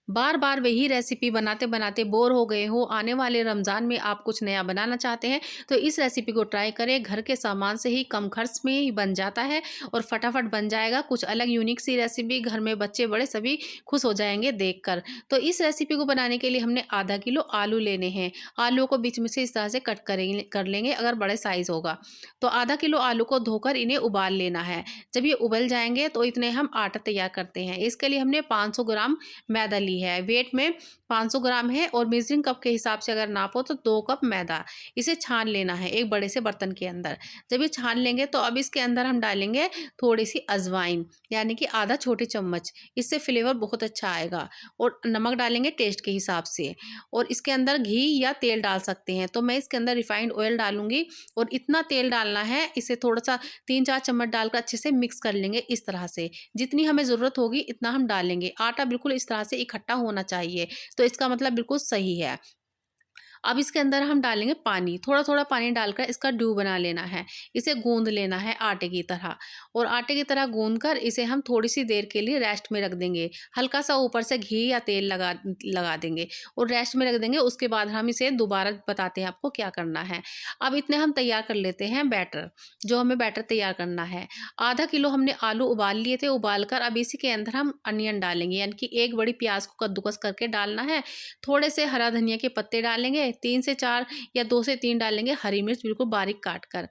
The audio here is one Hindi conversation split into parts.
बार बार वही रेसिपी बनाते बनाते बोर हो गए हो, आने वाले रमज़ान में आप कुछ नया बनाना चाहते हैं, तो इस रेसिपी को ट्राई करें। घर के सामान से ही कम खर्च में ही बन जाता है और फटाफट बन जाएगा। कुछ अलग यूनिक सी रेसिपी, घर में बच्चे बड़े सभी खुश हो जाएंगे देखकर। तो इस रेसिपी को बनाने के लिए हमने आधा किलो आलू लेने हैं। आलू को बीच में से इस तरह से कट करेंगे कर लेंगे अगर बड़े साइज़ होगा। तो आधा किलो आलू को धोकर इन्हें उबाल लेना है। जब ये उबल जाएंगे तो इतने हम आटा तैयार करते हैं। इसके लिए हमने 500 ग्राम मैदा ली है। वेट में 500 ग्राम है और मेजरिंग कप के हिसाब से अगर नापो तो 2 कप मैदा। इसे छान लेना है एक बड़े से बर्तन के अंदर। जब ये छान लेंगे तो अब इसके अंदर हम डालेंगे थोड़ी-सी अजवाइन, यानी कि आधा छोटी चम्मच। इससे फ्लेवर बहुत अच्छा आएगा। और नमक डालेंगे टेस्ट के हिसाब से। और इसके अंदर घी या तेल डाल सकते हैं। तो मैं इसके अंदर रिफाइंड ऑयल डालूँगी और इतना तेल डालना है, इसे थोड़ा-सा 3-4 चम्मच डालकर अच्छे से मिक्स कर लेंगे इस तरह से। जितनी हमें ज़रूरत होगी इतना हम डालेंगे। आटा बिल्कुल इस तरह से इकट्ठा होना चाहिए, तो इसका मतलब बिल्कुल सही है। अब इसके अंदर हम डालेंगे पानी, थोड़ा-थोड़ा पानी डालकर इसका डो बना लेना है। इसे गूँध लेना है आटे की तरह और आटे की तरह गूँध कर इसे हम थोड़ी-सी देर के लिए रेस्ट में रख देंगे। हल्का-सा ऊपर से घी या तेल लगा लगा देंगे और रेस्ट में रख देंगे। उसके बाद हम इसे दोबारा बताते हैं आपको क्या करना है। अब इतने हम तैयार कर लेते हैं बैटर, जो हमें बैटर तैयार करना है। आधा किलो हमने आलू उबाल लिए थे, उबाल कर अब इसी के अंदर हम अनियन डालेंगे, यानी कि 1 बड़ी प्याज़ को कद्दूकस करके डालना है। थोड़े से हरा धनिया के पत्ते डालेंगे, 3 से 4 या 2 से 3 डालेंगे हरी मिर्च बिल्कुल बारीक काट कर।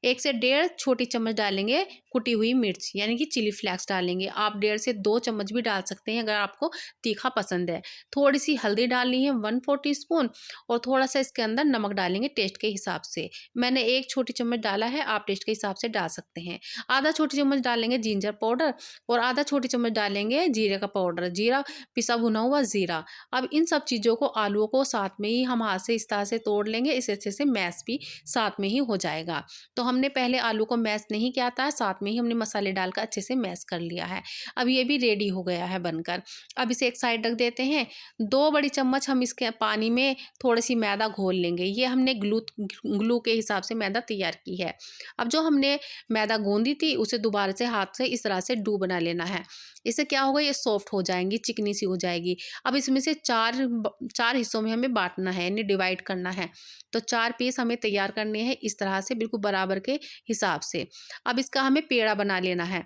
1 से डेढ़ छोटी चम्मच डालेंगे कुटी हुई मिर्च, यानी कि चिली फ्लेक्स डालेंगे। आप डेढ़ से 2 चम्मच भी डाल सकते हैं अगर आपको तीखा पसंद है। थोड़ी-सी हल्दी डालनी है 1/4 टीस्पून और थोड़ा-सा इसके अंदर नमक डालेंगे टेस्ट के हिसाब से। मैंने 1 छोटी चम्मच डाला है, आप टेस्ट के हिसाब से डाल सकते हैं। आधा छोटी चम्मच डालेंगे जिंजर पाउडर और आधा छोटी चम्मच डालेंगे जीरे का पाउडर, जीरा पिसा भुना हुआ जीरा। अब इन सब चीज़ों को, आलूओं को साथ में ही हम हाथ से इस तरह से तोड़ लेंगे, इसे अच्छे से मैश भी साथ में ही हो जाएगा। तो हमने पहले आलू को मैश नहीं किया था, साथ में ही हमने मसाले डालकर अच्छे से मैश कर लिया है। अब ये भी रेडी हो गया है बनकर। अब इसे एक साइड रख देते हैं। 2 बड़ी चम्मच हम इसके पानी में थोड़ी-सी मैदा घोल लेंगे। ये हमने ग्लू ग्लू के हिसाब से मैदा तैयार की है। अब जो हमने मैदा गूँधी थी उसे दोबारा से हाथ से इस तरह से डो बना लेना है। इससे क्या होगा, ये सॉफ्ट हो जाएँगी, चिकनी सी हो जाएगी। अब इसमें से 4 हिस्सों में हमें बाँटना है, यानी डिवाइड करना है। तो 4 पीस हमें तैयार करने हैं इस तरह से बिल्कुल बराबर के हिसाब से। अब इसका हमें पेड़ा बना लेना है।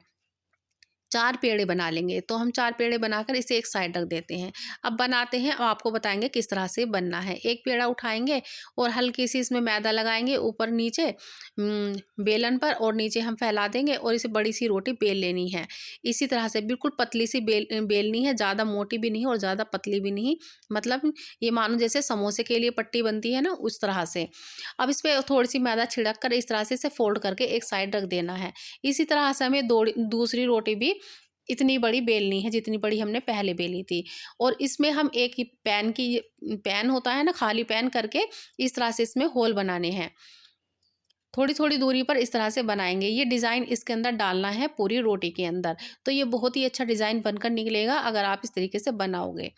4 पेड़े बना लेंगे, तो हम 4 पेड़े बनाकर इसे एक साइड रख देते हैं। अब बनाते हैं, अब आपको बताएँगे किस तरह से बनना है। एक पेड़ा उठाएँगे और हल्की-सी इसमें मैदा लगाएँगे ऊपर-नीचे बेलन पर और नीचे हम फैला देंगे और इसे बड़ी-सी रोटी बेल लेनी है। इसी तरह से बिल्कुल पतली-सी बेलनी है, ज़्यादा मोटी भी नहीं और ज़्यादा पतली भी नहीं। मतलब ये मानो जैसे समोसे के लिए पट्टी बनती है ना, उस तरह से। अब इसपे थोड़ी-सी मैदा छिड़क कर इस तरह से इसे फ़ोल्ड करके एक साइड रख देना है। इसी तरह से हमें दूसरी रोटी भी इतनी बड़ी बेलनी है जितनी बड़ी हमने पहले बेली थी और इसमें हम एक ही पैन होता है ना, खाली पैन करके इस तरह से इसमें होल बनाने हैं। थोड़ी-थोड़ी दूरी पर इस तरह से बनाएँगे। ये डिज़ाइन इसके अंदर डालना है पूरी रोटी के अंदर। तो ये बहुत ही अच्छा डिज़ाइन बनकर निकलेगा अगर आप इस तरीके से बनाओगे।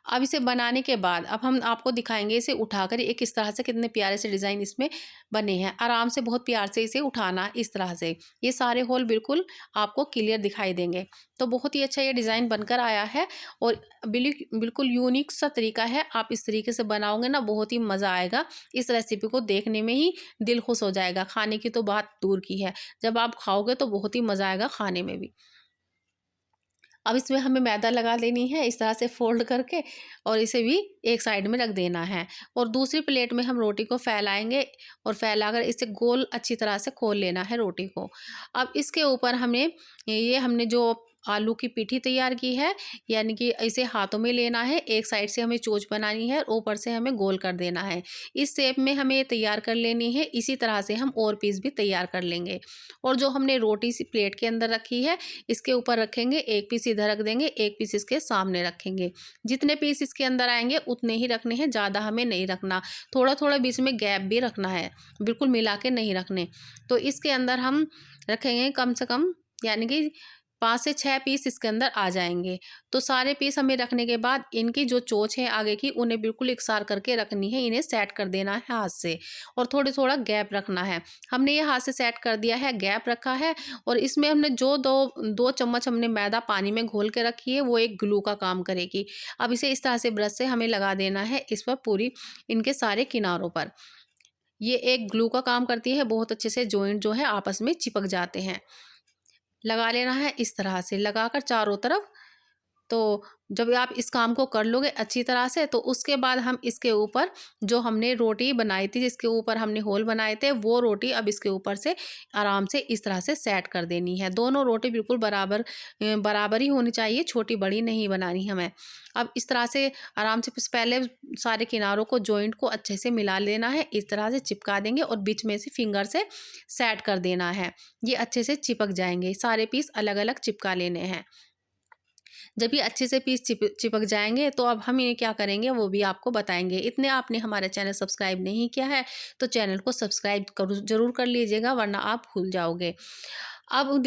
अब इसे बनाने के बाद अब हम आपको दिखाएँगे इसे उठाकर एक इस तरह से कितने प्यारे से डिज़ाइन इसमें बने हैं। आराम से बहुत प्यार से इसे उठाना इस तरह से। ये सारे होल बिल्कुल आपको क्लियर दिखाई देंगे। तो बहुत ही अच्छा ये डिज़ाइन बनकर आया है और बिल्कुल यूनिक सा तरीका है। आप इस तरीके से बनाओगे ना, बहुत ही मज़ा आएगा। इस रेसिपी को देखने में ही दिल खुश हो जाएगा, खाने की तो बात दूर की है। जब आप खाओगे तो बहुत ही मज़ा आएगा खाने में भी। अब इसमें हमें मैदा लगा लेनी है इस तरह से फ़ोल्ड करके और इसे भी एक साइड में रख देना है और दूसरी प्लेट में हम रोटी को फैलाएँगे और फैलाकर इसे गोल अच्छी तरह से खोल लेना है रोटी को। अब इसके ऊपर हमें ये हमने जो आलू की पिठी तैयार की है, यानी कि इसे हाथों में लेना है, एक साइड से हमें चोंच बनानी है, ऊपर से हमें गोल कर देना है। इस शेप में हमें ये तैयार कर लेनी है। इसी तरह से हम और पीस भी तैयार कर लेंगे और जो हमने रोटी सी प्लेट के अंदर रखी है, इसके ऊपर रखेंगे, एक पीस इधर रख देंगे, एक पीस इसके सामने रखेंगे। जितने पीस इसके अंदर आएँगे उतने ही रखने हैं, ज़्यादा हमें नहीं रखना। थोड़ा-थोड़ा बीच में गैप भी रखना है, बिल्कुल मिला के नहीं रखने। तो इसके अंदर हम रखेंगे कम से कम, यानी कि 5 से 6 पीस इसके अंदर आ जाएँगे। तो सारे पीस हमें रखने के बाद इनकी जो चोंच है आगे की, उन्हें बिल्कुल एकसार करके रखनी है, इन्हें सेट कर देना है हाथ से और थोड़ा गैप रखना है। हमने ये हाथ से सेट कर दिया है, गैप रखा है और इसमें हमने जो 2 चम्मच हमने मैदा पानी में घोल के रखी है, वो एक ग्लू का काम करेगी। अब इसे इस तरह से ब्रश से हमें लगा देना है इस पर पूरी इनके सारे किनारों पर। ये एक ग्लू का काम करती है, बहुत अच्छे से जॉइंट जो है आपस में चिपक जाते हैं। लगा लेना है इस तरह से, लगाकर चारों तरफ। तो जब आप इस काम को कर लोगे अच्छी तरह से, तो उसके बाद हम इसके ऊपर जो हमने रोटी बनाई थी, जिसके ऊपर हमने होल बनाए थे, वो रोटी अब इसके ऊपर से आराम से इस तरह से सेट कर देनी है। दोनों रोटी बिल्कुल बराबर ही होनी चाहिए, छोटी बड़ी नहीं बनानी हमें। अब इस तरह से आराम से पहले सारे किनारों को, जॉइंट को अच्छे से मिला लेना है, इस तरह से चिपका देंगे और बीच में से फिंगर से सेट कर देना है। ये अच्छे से चिपक जाएंगे, सारे पीस अलग अलग चिपका लेने हैं। जब ये अच्छे से पीस चिपक जाएंगे, तो अब हम इन्हें क्या करेंगे वो भी आपको बताएंगे। इतने आपने हमारा चैनल सब्सक्राइब नहीं किया है तो चैनल को सब्सक्राइब जरूर कर लीजिएगा, वरना आप भूल जाओगे। अब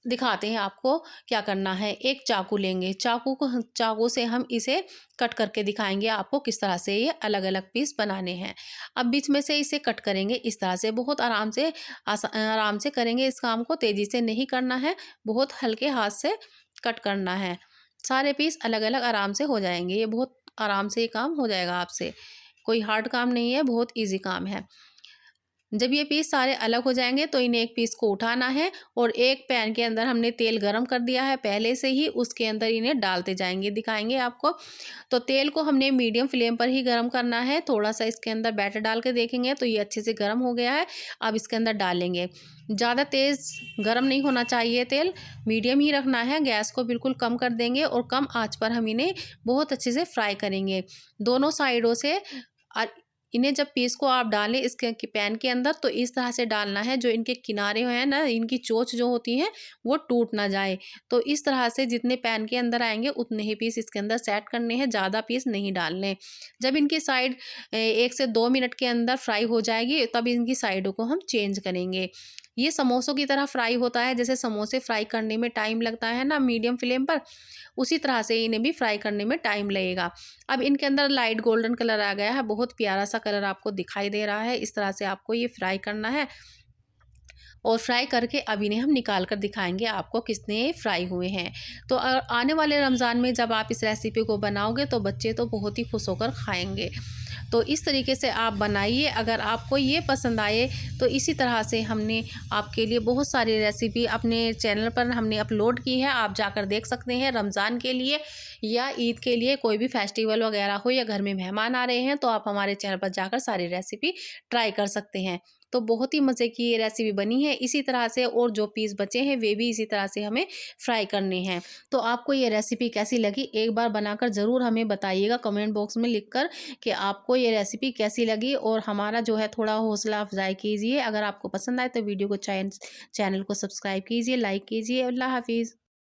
दिखाते हैं आपको क्या करना है। एक चाकू लेंगे, चाकू से हम इसे कट करके दिखाएंगे आपको किस तरह से ये अलग अलग पीस बनाने हैं। अब बीच में से इसे कट करेंगे इस तरह से, बहुत आराम से करेंगे इस काम को, तेजी से नहीं करना है, बहुत हल्के हाथ से कट करना है। सारे पीस अलग अलग आराम से हो जाएंगे, ये बहुत आराम से ये काम हो जाएगा आपसे, कोई हार्ड काम नहीं है, बहुत इजी काम है। जब ये पीस सारे अलग हो जाएंगे तो इन्हें एक पीस को उठाना है और एक पैन के अंदर हमने तेल गरम कर दिया है पहले से ही, उसके अंदर इन्हें डालते जाएंगे, दिखाएंगे आपको। तो तेल को हमने मीडियम फ्लेम पर ही गरम करना है। थोड़ा सा इसके अंदर बैटर डाल के देखेंगे तो ये अच्छे से गरम हो गया है। अब इसके अंदर डालेंगे, ज़्यादा तेज़ गरम नहीं होना चाहिए तेल, मीडियम ही रखना है। गैस को बिल्कुल कम कर देंगे और कम आंच पर हम इन्हें बहुत अच्छे से फ्राई करेंगे दोनों साइडों से। और इन्हें जब पीस को आप डालें इसके पैन के अंदर, तो इस तरह से डालना है जो इनके किनारे हैं ना, इनकी चोंच जो होती हैं वो टूट ना जाए। तो इस तरह से जितने पैन के अंदर आएंगे उतने ही पीस इसके अंदर सेट करने हैं, ज़्यादा पीस नहीं डालने। जब इनकी साइड 1 से 2 मिनट के अंदर फ्राई हो जाएगी, तब इनकी साइडों को हम चेंज करेंगे। ये समोसों की तरह फ्राई होता है, जैसे समोसे फ्राई करने में टाइम लगता है ना मीडियम फ्लेम पर, उसी तरह से इन्हें भी फ्राई करने में टाइम लगेगा। अब इनके अंदर लाइट गोल्डन कलर आ गया है, बहुत प्यारा सा कलर आपको दिखाई दे रहा है। इस तरह से आपको ये फ्राई करना है और फ्राई करके अब इन्हें हम निकाल कर दिखाएंगे आपको कितने फ्राई हुए हैं। तो आने वाले रमज़ान में जब आप इस रेसिपी को बनाओगे तो बच्चे तो बहुत ही खुश होकर खाएंगे। तो इस तरीके से आप बनाइए। अगर आपको ये पसंद आए तो इसी तरह से हमने आपके लिए बहुत सारी रेसिपी अपने चैनल पर हमने अपलोड की है, आप जाकर देख सकते हैं। रमज़ान के लिए या ईद के लिए, कोई भी फेस्टिवल वगैरह हो या घर में मेहमान आ रहे हैं, तो आप हमारे चैनल पर जाकर सारी रेसिपी ट्राई कर सकते हैं। तो बहुत ही मज़े की ये रेसिपी बनी है इसी तरह से, और जो पीस बचे हैं वे भी इसी तरह से हमें फ्राई करने हैं। तो आपको ये रेसिपी कैसी लगी, एक बार बनाकर ज़रूर हमें बताइएगा कमेंट बॉक्स में लिखकर कि आपको ये रेसिपी कैसी लगी, और हमारा जो है थोड़ा हौसला अफजाई कीजिए। अगर आपको पसंद आए तो वीडियो को चैनल को सब्सक्राइब कीजिए, लाइक कीजिए। अल्लाह हाफिज़।